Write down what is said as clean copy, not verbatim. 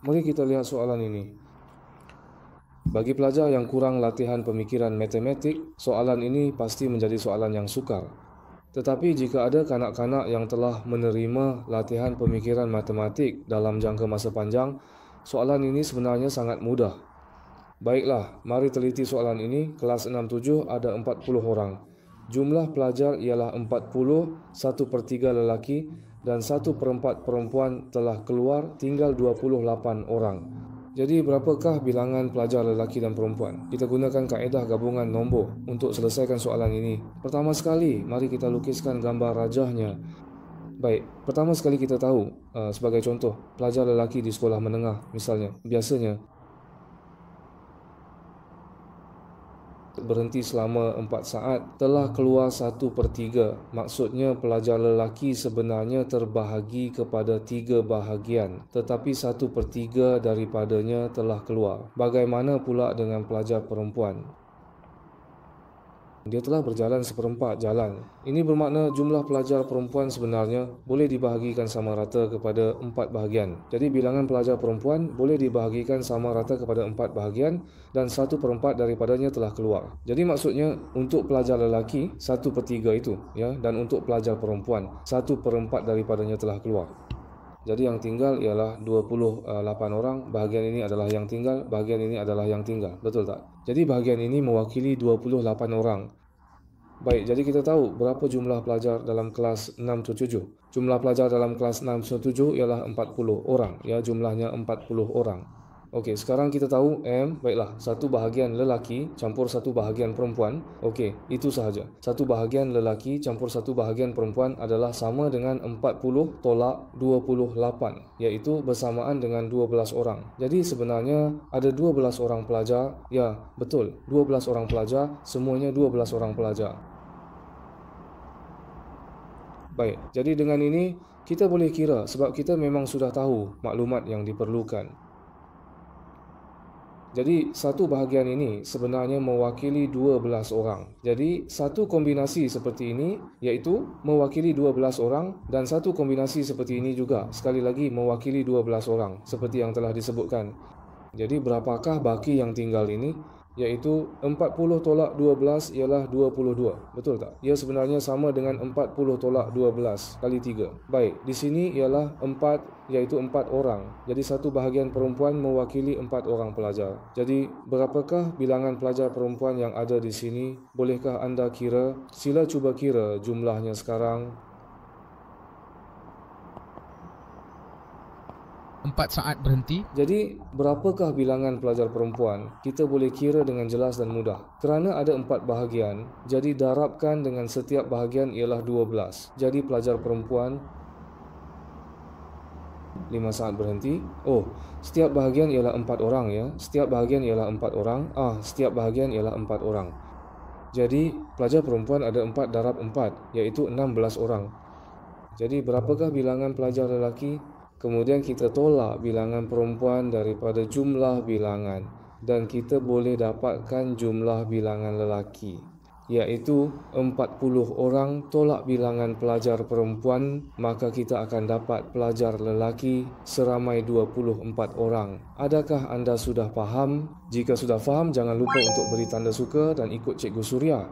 Mari kita lihat soalan ini. Bagi pelajar yang kurang latihan pemikiran matematik, soalan ini pasti menjadi soalan yang sukar. Tetapi jika ada kanak-kanak yang telah menerima latihan pemikiran matematik dalam jangka masa panjang, soalan ini sebenarnya sangat mudah. Baiklah, mari teliti soalan ini. Kelas 6-7 ada 40 orang. Jumlah pelajar ialah 40, 1/3 lelaki dan 1/4 perempuan telah keluar, tinggal 28 orang. Jadi berapakah bilangan pelajar lelaki dan perempuan? Kita gunakan kaedah gabungan nombor untuk selesaikan soalan ini. Pertama sekali, mari kita lukiskan gambar rajahnya. Baik, pertama sekali kita tahu, sebagai contoh, pelajar lelaki di sekolah menengah misalnya, biasanya berhenti selama 4 saat, telah keluar 1/3. Maksudnya pelajar lelaki sebenarnya terbahagi kepada 3 bahagian, tetapi 1/3 daripadanya telah keluar. Bagaimana pula dengan pelajar perempuan? Dia telah berjalan 1/4 jalan. Ini bermakna jumlah pelajar perempuan sebenarnya boleh dibahagikan sama rata kepada 4 bahagian. Jadi bilangan pelajar perempuan boleh dibahagikan sama rata kepada 4 bahagian dan 1/4 daripadanya telah keluar. Jadi maksudnya untuk pelajar lelaki 1/3 itu, ya, dan untuk pelajar perempuan 1/4 daripadanya telah keluar. Jadi yang tinggal ialah 28 orang. Bahagian ini adalah yang tinggal, bahagian ini adalah yang tinggal. Betul tak? Jadi bahagian ini mewakili 28 orang. Baik, jadi kita tahu berapa jumlah pelajar dalam kelas 6-7. Jumlah pelajar dalam kelas 6-7 ialah 40 orang. Ya, jumlahnya 40 orang. Okey, sekarang kita tahu M, baiklah, 1 bahagian lelaki campur 1 bahagian perempuan. Okey, itu sahaja. 1 bahagian lelaki campur 1 bahagian perempuan adalah sama dengan 40 tolak 28, iaitu bersamaan dengan 12 orang. Jadi sebenarnya ada 12 orang pelajar. Ya, betul, 12 orang pelajar, semuanya 12 orang pelajar. Baik, jadi dengan ini kita boleh kira sebab kita memang sudah tahu maklumat yang diperlukan. Jadi satu bahagian ini sebenarnya mewakili 12 orang. Jadi satu kombinasi seperti ini iaitu mewakili 12 orang dan satu kombinasi seperti ini juga sekali lagi mewakili 12 orang seperti yang telah disebutkan. Jadi berapakah baki yang tinggal ini? Iaitu 40 tolak 12 ialah 22. Betul tak? Ia sebenarnya sama dengan 40 tolak 12 kali 3. Baik, di sini ialah 4, iaitu 4 orang. Jadi satu bahagian perempuan mewakili 4 orang pelajar. Jadi berapakah bilangan pelajar perempuan yang ada di sini? Bolehkah anda kira? Sila cuba kira jumlahnya sekarang. 4 saat berhenti. Jadi, berapakah bilangan pelajar perempuan? Kita boleh kira dengan jelas dan mudah. Kerana ada 4 bahagian, jadi darabkan dengan setiap bahagian ialah 12. Jadi, pelajar perempuan 5 saat berhenti. Oh, setiap bahagian ialah 4 orang, ya. Setiap bahagian ialah 4 orang. Setiap bahagian ialah 4 orang. Jadi, pelajar perempuan ada 4 darab 4, iaitu 16 orang. Jadi, berapakah bilangan pelajar lelaki? Kemudian kita tolak bilangan perempuan daripada jumlah bilangan dan kita boleh dapatkan jumlah bilangan lelaki, iaitu 40 orang tolak bilangan pelajar perempuan, maka kita akan dapat pelajar lelaki seramai 24 orang. Adakah anda sudah faham? Jika sudah faham, jangan lupa untuk beri tanda suka dan ikut Cikgu Suria.